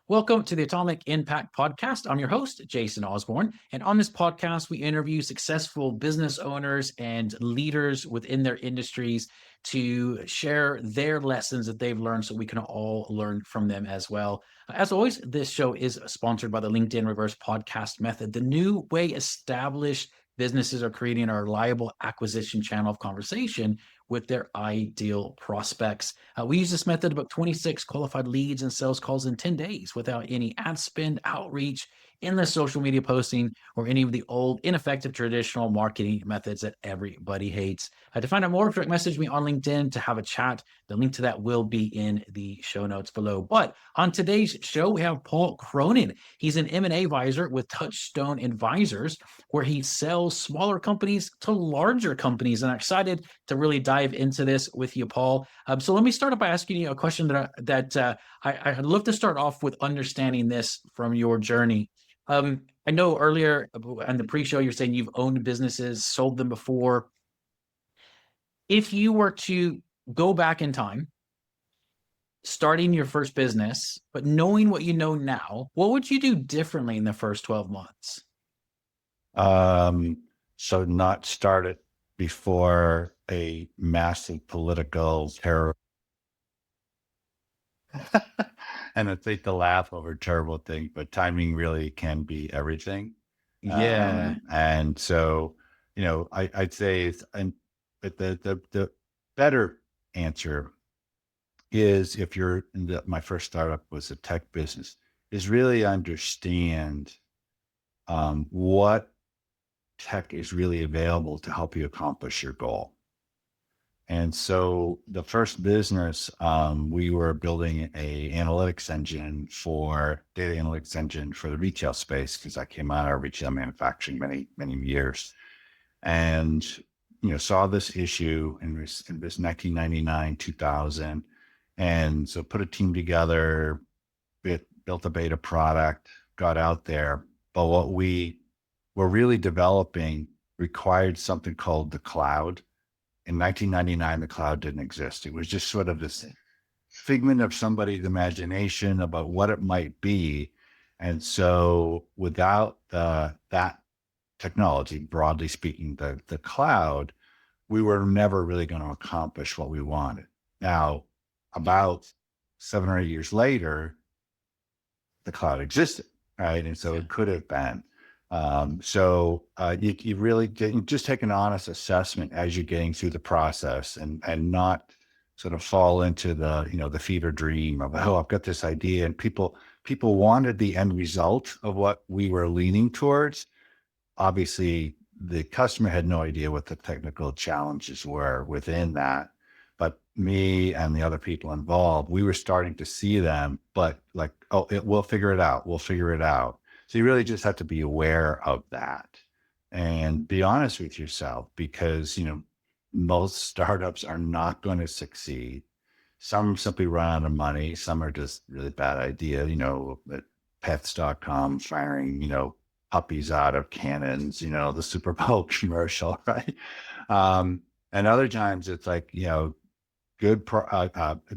Welcome to the Atomic Impact Podcast. I'm your host, Jason Osborn. And on this podcast, we interview successful business owners and leaders within their industries to share their lessons that they've learned so we can all learn from them as well. As always, this show is sponsored by the LinkedIn Reverse Podcast Method, the new way established businesses are creating a reliable acquisition channel of conversation with their ideal prospects. We use this method to book 26 qualified leads and sales calls in 10 days without any ad spend, outreach, endless social media posting, or any of the old, ineffective traditional marketing methods that everybody hates. To find out more, direct message me on LinkedIn to have a chat. The link to that will be in the show notes below. But on today's show, we have Paul Cronin. He's an M&A advisor with Touchstone Advisors, where he sells smaller companies to larger companies. And I'm excited to really dive into this with you, Paul. So let me start off by asking you a question I'd love to start off with understanding this from your journey. I know earlier on the pre-show, you're saying you've owned businesses, sold them before. If you were to go back in time, starting your first business, but knowing what you know now, what would you do differently in the first 12 months? So not start it before a massive political terror. And I think the laugh over terrible thing, but timing really can be everything. Yeah. And so, I'd say but the better answer is if you're my first startup was a tech business, is really understand what tech is really available to help you accomplish your goal. And so the first business, we were building a analytics engine for data analytics engine for the retail space, because I came out of retail manufacturing many, many years, and saw this issue in this 1999, 2000. And so put a team together, built a beta product, got out there. But what we were really developing required something called the cloud. In 1999, the cloud didn't exist. It was just sort of this figment of somebody's imagination about what it might be. And so without that technology, broadly speaking, the cloud, we were never really going to accomplish what we wanted. Now, about 7 or 8 years later, the cloud existed, right? And so it could have been. You really just take an honest assessment as you're getting through the process, and not sort of fall into the fever dream of, oh, I've got this idea. And people wanted the end result of what we were leaning towards. Obviously, the customer had no idea what the technical challenges were within that. But me and the other people involved, we were starting to see them, but like, oh, we'll figure it out. We'll figure it out. So you really just have to be aware of that and be honest with yourself, because, most startups are not going to succeed. Some simply run out of money. Some are just really bad idea, at pets.com firing, puppies out of cannons, the Super Bowl commercial, right? And other times it's like, a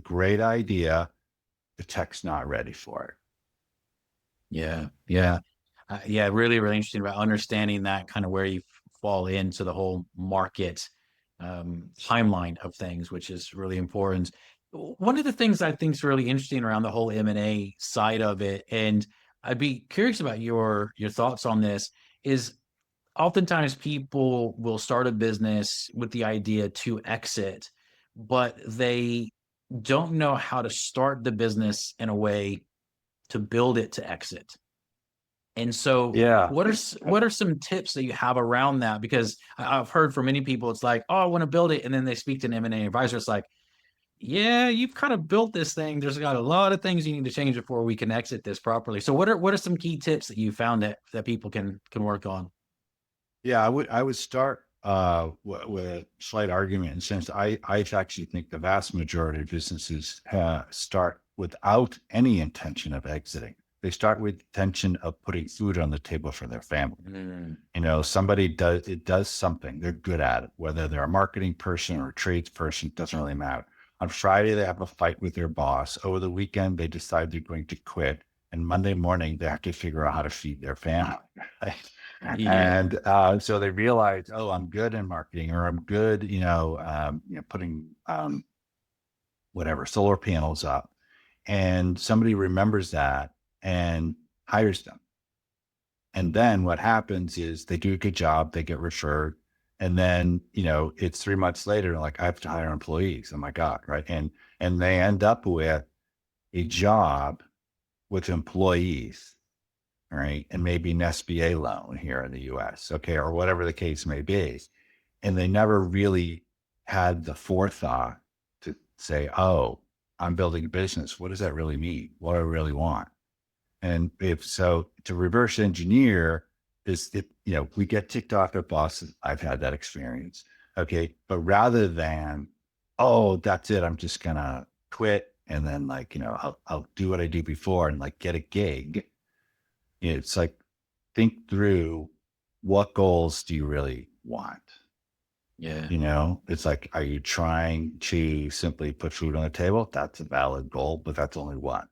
great idea, the tech's not ready for it. Yeah. Really, really interesting about understanding that kind of where you fall into the whole market timeline of things, which is really important. One of the things I think is really interesting around the whole M&A side of it, and I'd be curious about your thoughts on this, is oftentimes people will start a business with the idea to exit, but they don't know how to start the business in a way to build it to exit. And so Yeah. what are some tips that you have around that? Because I've heard from many people, it's like, oh, I want to build it. And then they speak to an M&A advisor. It's like, yeah, you've kind of built this thing. There's got a lot of things you need to change before we can exit this properly. So what are some key tips that you found that people can work on? Yeah, I would start with a slight argument, and since I actually think the vast majority of businesses start without any intention of exiting. They start with intention of putting food on the table for their family. Somebody does something, they're good at it, whether they're a marketing person or a tradesperson, doesn't really matter. On Friday, they have a fight with their boss. Over the weekend, they decide they're going to quit. and Monday morning they have to figure out how to feed their family. Right? Yeah. And so they realize, oh, I'm good in marketing, or I'm good, putting whatever solar panels up, and somebody remembers that and hires them. And then what happens is they do a good job, they get referred, and then it's 3 months later, like I have to hire employees. Oh my God, right? And they end up with a job with employees, right? And maybe an SBA loan here in the US, okay, or whatever the case may be. And they never really had the forethought to say, oh, I'm building a business. What does that really mean? What do I really want? And if so, to reverse engineer is it, we get ticked off at bosses. I've had that experience. Okay. But rather than, oh, that's it, I'm just gonna quit and then I'll do what I do before and like get a gig. It's like, think through, what goals do you really want? Yeah. It's like, are you trying to simply put food on the table? That's a valid goal, but that's only one.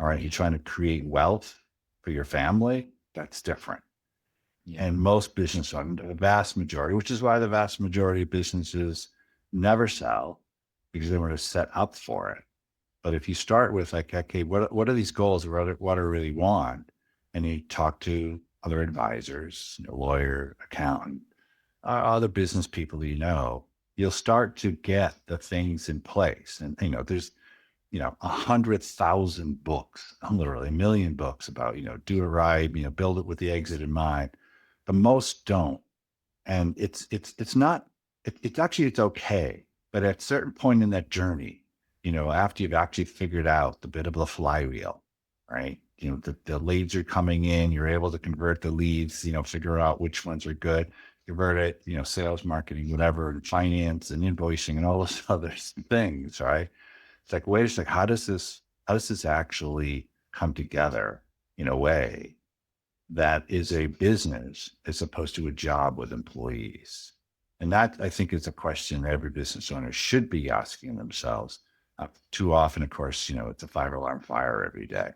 All right. You're trying to create wealth for your family. That's different. Yeah. And most business owners, the vast majority, which is why the vast majority of businesses never sell, because they were set up for it. But if you start with like, okay, what are these goals? What do I really want? And you talk to other advisors, lawyer, accountant, other business people, you'll start to get the things in place. And, there's 100,000 books, literally a million books about, do it right, build it with the exit in mind. But most don't. And it's not, it's actually, it's okay. But at a certain point in that journey, after you've actually figured out the bit of the flywheel, right? The leads are coming in, you're able to convert the leads, figure out which ones are good, convert it, sales, marketing, whatever, and finance and invoicing and all those other things, right? It's like, wait a second, how does this actually come together in a way that is a business as opposed to a job with employees? And that, I think, is a question every business owner should be asking themselves. Too often, of course, it's a 5 alarm fire every day.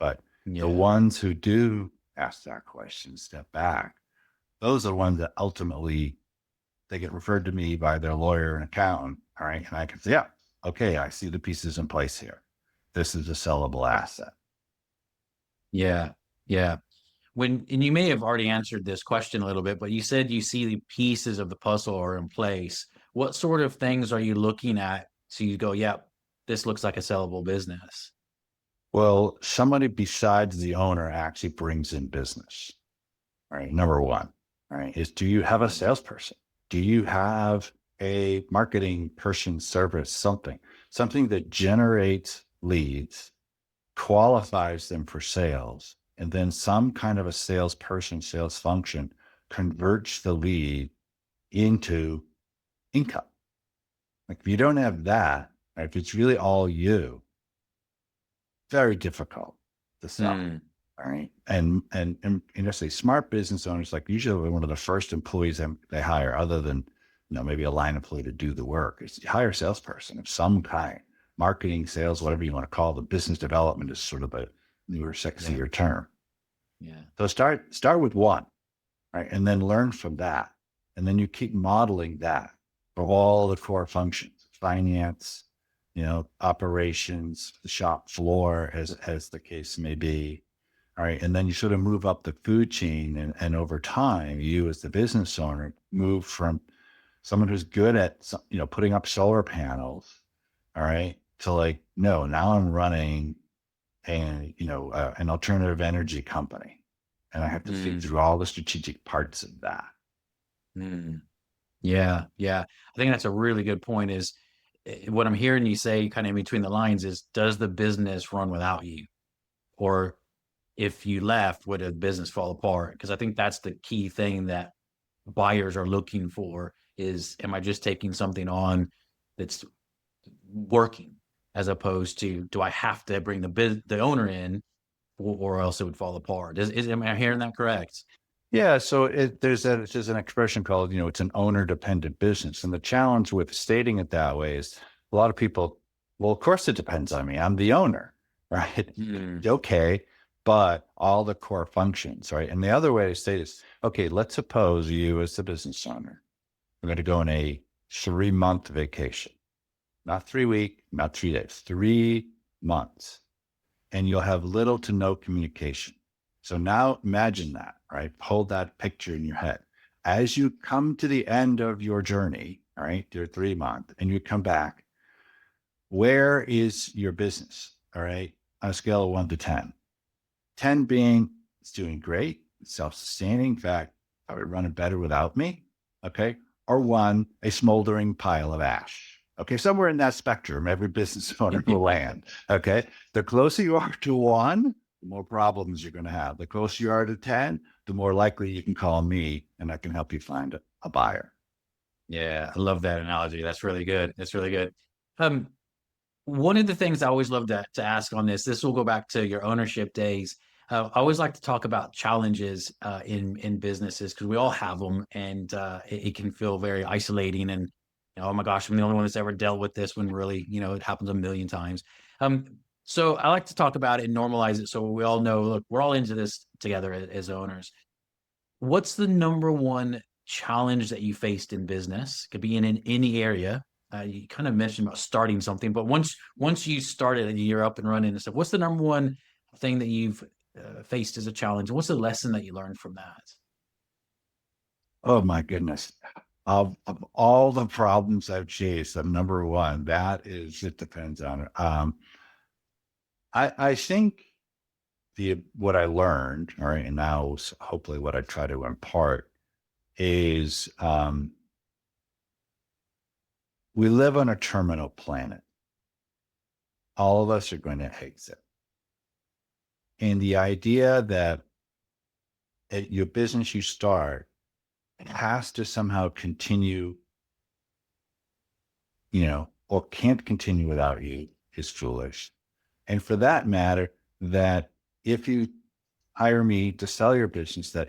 But the Yeah. ones who do ask that question, step back, those are the ones that ultimately they get referred to me by their lawyer and accountant. All right. And I can say, yeah, okay, I see the pieces in place here. This is a sellable asset. Yeah. Yeah. And you may have already answered this question a little bit, but you said you see the pieces of the puzzle are in place. What sort of things are you looking at? So you go, yeah, this looks like a sellable business. Well, somebody besides the owner actually brings in business. All right. Number one, all right, is, do you have a salesperson? Do you have a marketing person, service, something that generates leads, qualifies them for sales, and then some kind of a salesperson, sales function converts the lead into income? Like, if you don't have that, right, if it's really all you, very difficult to sell. Mm, All right. And say smart business owners, like usually one of the first employees they hire, other than, maybe a line employee to do the work, is you hire a salesperson of some kind, marketing, sales, whatever you want to call it. The business development is sort of a newer, yeah. sexier term. Yeah. So start with one, right? And then learn from that. And then you keep modeling that for all the core functions, finance, operations, the shop floor, as the case may be. All right. And then you sort of move up the food chain, and over time, you as the business owner move from someone who's good at, putting up solar panels. All right. To like, no, now I'm running an alternative energy company, and I have to think Mm, through all the strategic parts of that. mm. Yeah. Yeah. I think that's a really good point is what I'm hearing you say kind of in between the lines is, does the business run without you? Or if you left, would a business fall apart? Because I think that's the key thing that buyers are looking for is, am I just taking something on that's working, as opposed to, do I have to bring the owner in, or else it would fall apart? Am I hearing that correct? Yeah, so there's an expression called, it's an owner dependent business. And the challenge with stating it that way is a lot of people, well, of course it depends on me. I'm the owner, right? Mm, Okay. but all the core functions, right? And the other way to say this, okay, let's suppose you as the business owner are going to go on a 3-month vacation, not 3 week, not 3 days, 3 months, and you'll have little to no communication. So now imagine that, right? Hold that picture in your head. As you come to the end of your journey, all right, your 3 month, and you come back, where is your business? All right, on a scale of 1 to 10. 10 being it's doing great, it's self-sustaining. In fact, probably running better without me. Okay. Or 1, a smoldering pile of ash. Okay. Somewhere in that spectrum, every business owner will land. Okay. The closer you are to 1, the more problems you're going to have. The closer you are to 10, the more likely you can call me and I can help you find a buyer. Yeah, I love that analogy. That's really good. That's really good. Um, One of the things I always love to ask on this will go back to your ownership days. I always like to talk about challenges in businesses because we all have them, and it can feel very isolating. And oh my gosh, I'm the only one that's ever dealt with this. When really, it happens a million times. Um, so I like to talk about it and normalize it so we all know. Look, we're all into this together as owners. What's the number one challenge that you faced in business? Could be in any area. You kind of mentioned about starting something, but once you started and you're up and running and stuff, what's the number one thing that you've faced as a challenge? What's the lesson that you learned from that? Oh my goodness. Of all the problems I've chased, number one, that is, it depends on it. I think what I learned, all right, and now hopefully what I try to impart is we live on a terminal planet. All of us are going to exit. And the idea that at your business you start, it has to somehow continue, or can't continue without you is foolish. And for that matter, that if you hire me to sell your business, that,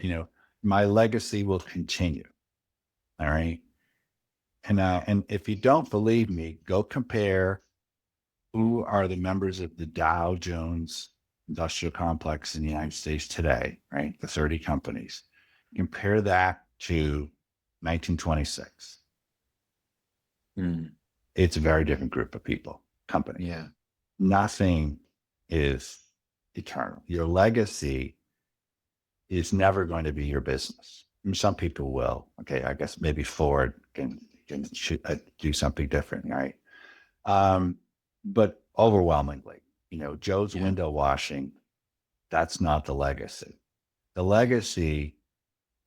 my legacy will continue. All right. And if you don't believe me, go compare who are the members of the Dow Jones Industrial Complex in the United States today, right? The 30 companies. Compare that to 1926. Mm, It's a very different group of people, company. yeah. Nothing is eternal. Your legacy is never going to be your business. I mean, some people will. Okay, I guess maybe Ford can do something different, right? But overwhelmingly, Joe's Yeah. window washing, that's not the legacy. The legacy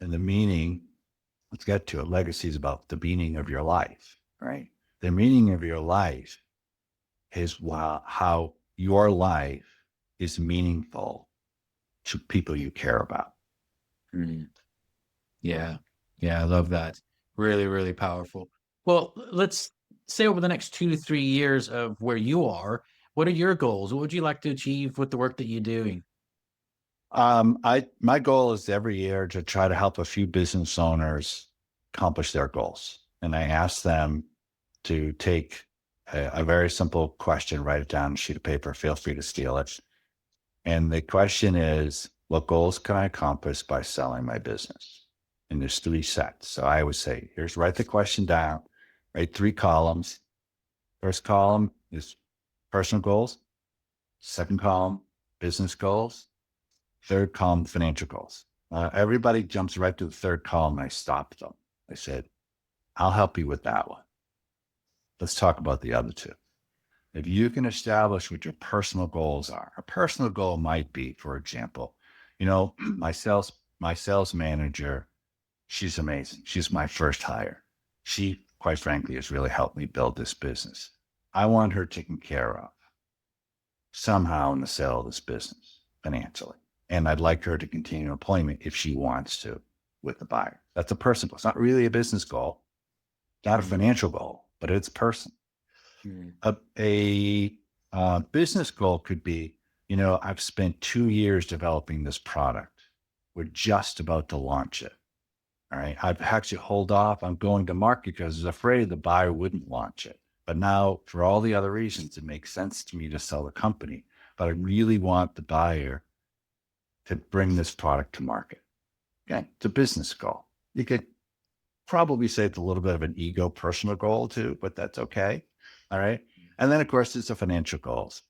and the meaning, let's get to it. Legacy is about the meaning of your life, right? The meaning of your life is how your life is meaningful to people you care about. Mm, yeah. Yeah. I love that. Really, really powerful. Well, let's say over the next 2 to 3 years of where you are, what are your goals? What would you like to achieve with the work that you're doing? My goal is every year to try to help a few business owners accomplish their goals. And I ask them to take a very simple question, write it down on a sheet of paper, feel free to steal it. And the question is, what goals can I accomplish by selling my business? And there's 3 sets. So I would say, write the question down, write 3 columns. First column is personal goals. Second column, business goals. Third column, financial goals. Everybody jumps right to the third column. I stopped them. I said, I'll help you with that one. Let's talk about the other 2. If you can establish what your personal goals are, a personal goal might be, for example, my sales manager, she's amazing. She's my first hire. She, quite frankly, has really helped me build this business. I want her taken care of somehow in the sale of this business financially. And I'd like her to continue employment if she wants to with the buyer. That's a personal goal. It's not really a business goal, not a financial goal, but it's personal. Mm, A business goal could be, I've spent 2 years developing this product. We're just about to launch it. All right. I've actually hold off on going to market because I was afraid the buyer wouldn't launch it. But now, for all the other reasons, it makes sense to me to sell the company. But I really want the buyer to bring this product to market. Okay, it's a business goal. You could probably say it's a little bit of an ego personal goal too, but that's okay. All right. And then of course it's the financial goals.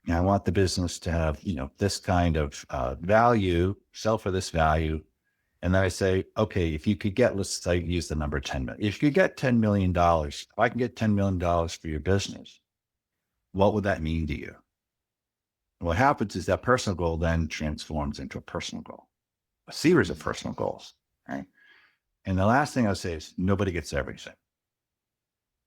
I want the business to have, this kind of value, sell for this value. And then I say, okay, if you could get, let's say, use the number 10 million. If you could get $10 million, if I can get $10 million for your business, what would that mean to you? And what happens is that personal goal then transforms into a personal goal, a series of personal goals, right? And the last thing I'll say is nobody gets everything,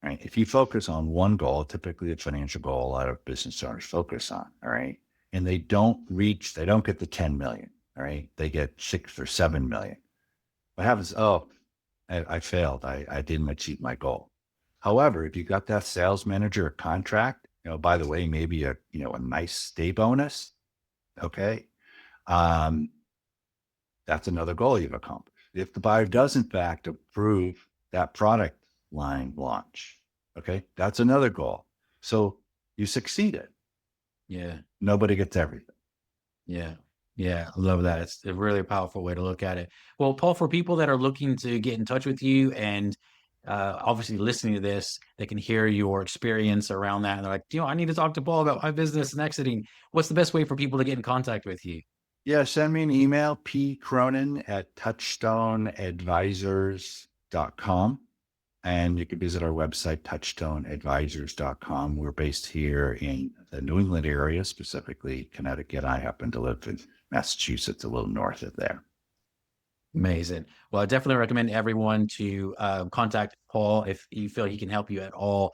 right? If you focus on one goal, typically a financial goal, a lot of business owners focus on, all right? And they don't get the 10 million, all right? They get 6 or 7 million. What happens? Oh, I failed. I didn't achieve my goal. However, if you got that sales manager contract, by the way, maybe a nice stay bonus, okay? That's another goal you've accomplished. If the buyer does in fact approve that product line launch, okay, that's another goal. So you succeeded. Yeah. Nobody gets everything. Yeah. Yeah. I love that. It's a really powerful way to look at it. Well, Paul, for people that are looking to get in touch with you and obviously listening to this, they can hear your experience around that. And they're like, I need to talk to Paul about my business and exiting. What's the best way for people to get in contact with you? Yeah, send me an email, pcronin@touchstoneadvisors.com. And you can visit our website, touchstoneadvisors.com. We're based here in the New England area, specifically Connecticut. I happen to live in Massachusetts, a little north of there. Amazing. Well, I definitely recommend everyone to contact Paul if you feel he can help you at all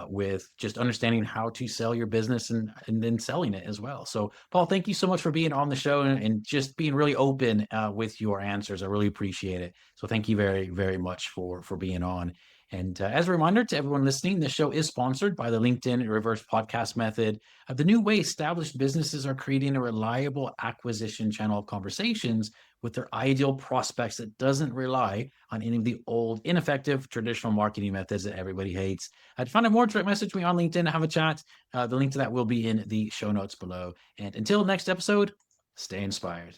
with just understanding how to sell your business and then selling it as well. So, Paul, thank you so much for being on the show and just being really open with your answers. I really appreciate it. So, thank you very, very much for being on. And as a reminder to everyone listening, this show is sponsored by the LinkedIn Reverse Podcast Method, the new way established businesses are creating a reliable acquisition channel of conversations with their ideal prospects that doesn't rely on any of the old, ineffective traditional marketing methods that everybody hates. To find out more, direct message me on LinkedIn and have a chat. The link to that will be in the show notes below. And until next episode, stay inspired.